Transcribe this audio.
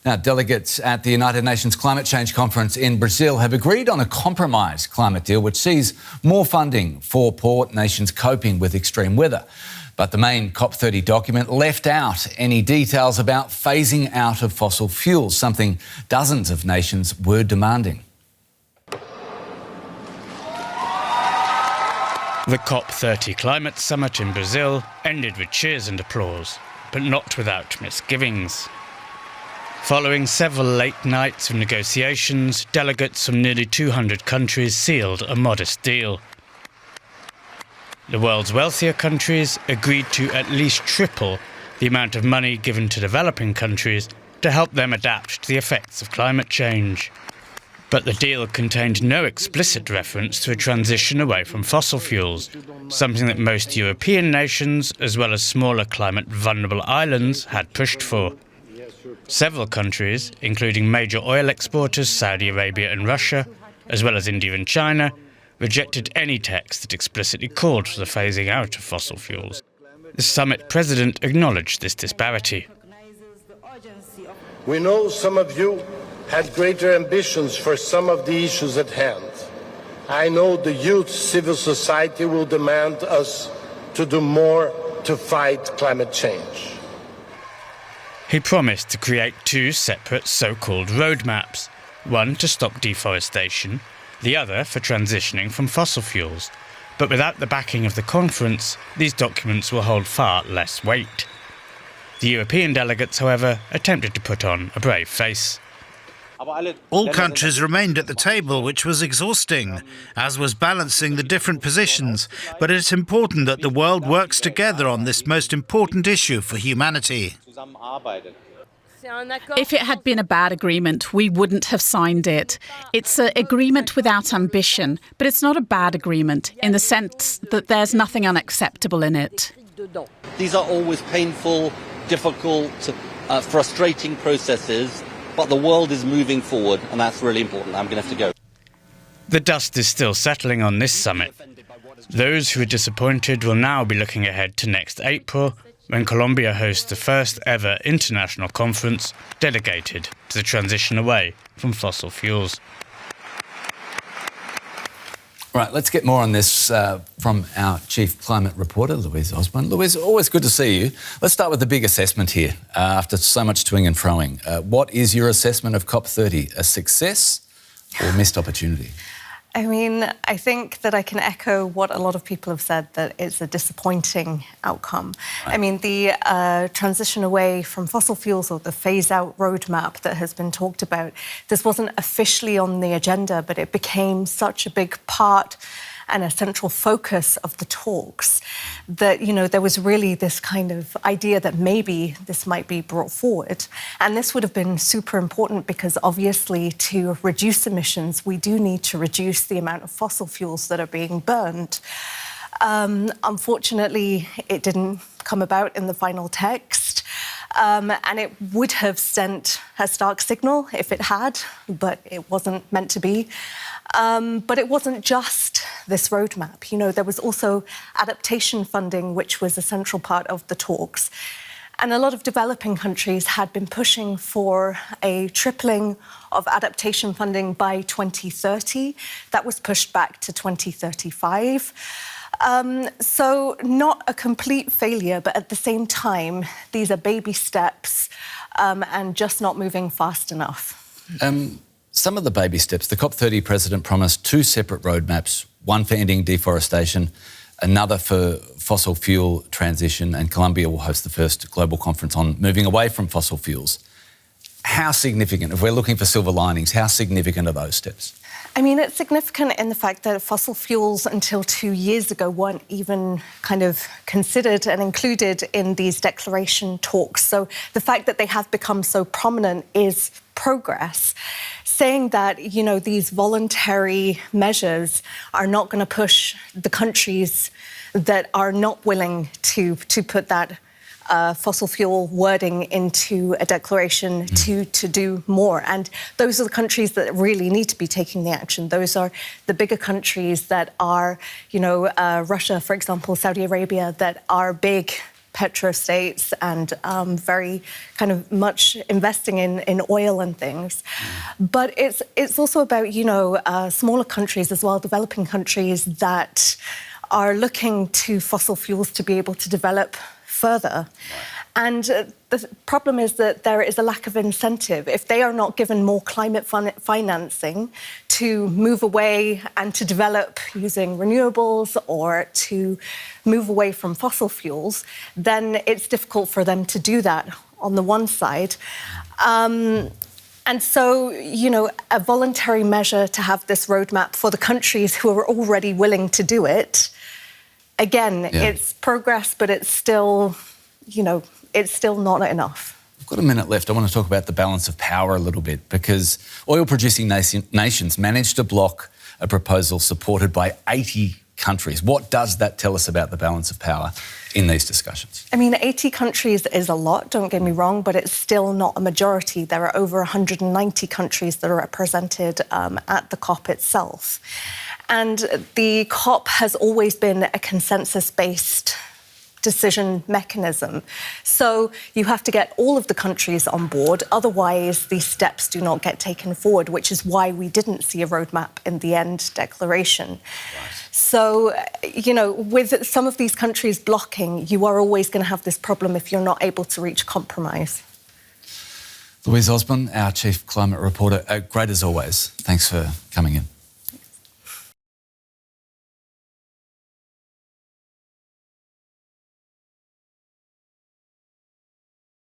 Now, delegates at the United Nations Climate Change Conference in Brazil have agreed on a compromise climate deal which sees more funding for poor nations coping with extreme weather. But the main COP30 document left out any details about phasing out of fossil fuels, something dozens of nations were demanding. The COP30 climate summit in Brazil ended with cheers and applause, but not without misgivings. Following several late nights of negotiations, delegates from nearly 200 countries sealed a modest deal. The world's wealthier countries agreed to at least triple the amount of money given to developing countries to help them adapt to the effects of climate change. But the deal contained no explicit reference to a transition away from fossil fuels, something that most European nations, as well as smaller climate-vulnerable islands, had pushed for. Several countries, including major oil exporters Saudi Arabia and Russia, as well as India and China, rejected any text that explicitly called for the phasing out of fossil fuels. The summit president acknowledged this disparity. We know some of you had greater ambitions for some of the issues at hand. I know the youth civil society will demand us to do more to fight climate change. He promised to create two separate so-called roadmaps, one to stop deforestation, the other for transitioning from fossil fuels. But without the backing of the conference, these documents will hold far less weight. The European delegates, however, attempted to put on a brave face. All countries remained at the table, which was exhausting, as was balancing the different positions. But it's important that the world works together on this most important issue for humanity. If it had been a bad agreement, we wouldn't have signed it. It's an agreement without ambition, but it's not a bad agreement in the sense that there's nothing unacceptable in it. These are always painful, difficult, frustrating processes, but the world is moving forward, and that's really important. I'm going to have to go. The dust is still settling on this summit. Those who are disappointed will now be looking ahead to next April, when Colombia hosts the first ever international conference dedicated to the transition away from fossil fuels. Right, let's get more on this from our chief climate reporter, Louise Osborne. Louise, always good to see you. Let's start with the big assessment here after so much toing and froing. What is your assessment of COP30? A success or missed opportunity? I mean, I think that I can echo what a lot of people have said, that it's a disappointing outcome. Right. I mean, the transition away from fossil fuels, or the phase-out roadmap that has been talked about, this wasn't officially on the agenda, but it became such a big part and a central focus of the talks that, you know, there was really this kind of idea that maybe this might be brought forward. And this would have been super important because obviously to reduce emissions, we do need to reduce the amount of fossil fuels that are being burned. Unfortunately, it didn't come about in the final text. And it would have sent a stark signal if it had, but it wasn't meant to be. But it wasn't just this roadmap. You know, there was also adaptation funding, which was a central part of the talks. And a lot of developing countries had been pushing for a tripling of adaptation funding by 2030. That was pushed back to 2035. So not a complete failure, but at the same time, these are baby steps and just not moving fast enough. Some of the baby steps, the COP30 president promised two separate roadmaps, one for ending deforestation, another for fossil fuel transition, and Colombia will host the first global conference on moving away from fossil fuels. How significant, if we're looking for silver linings, how significant are those steps? I mean, it's significant in the fact that fossil fuels until 2 years ago weren't even kind of considered and included in these declaration talks. So the fact that they have become so prominent is progress. Saying that, you know, these voluntary measures are not going to push the countries that are not willing to put that fossil fuel wording into a declaration to do more. And those are the countries that really need to be taking the action. Those are the bigger countries that are, you know, Russia, for example, Saudi Arabia, that are big petrostates and very kind of much investing in oil and things. But it's also about, smaller countries as well, developing countries that are looking to fossil fuels to be able to develop further. And the problem is that there is a lack of incentive. If they are not given more climate financing to move away and to develop using renewables or to move away from fossil fuels, then it's difficult for them to do that on the one side. And so, a voluntary measure to have this roadmap for the countries who are already willing to do it, again, it's progress, but it's still, it's still not enough. We've got a minute left. I want to talk about the balance of power a little bit, because oil-producing nations managed to block a proposal supported by 80 countries. What does that tell us about the balance of power in these discussions? I mean, 80 countries is a lot, don't get me wrong, but it's still not a majority. There are over 190 countries that are represented at the COP itself. And the COP has always been a consensus-based decision mechanism. So you have to get all of the countries on board, otherwise these steps do not get taken forward, which is why we didn't see a roadmap in the end declaration. Right. So, with some of these countries blocking, you are always going to have this problem if you're not able to reach compromise. Louise Osborne, our Chief Climate Reporter, great as always. Thanks for coming in.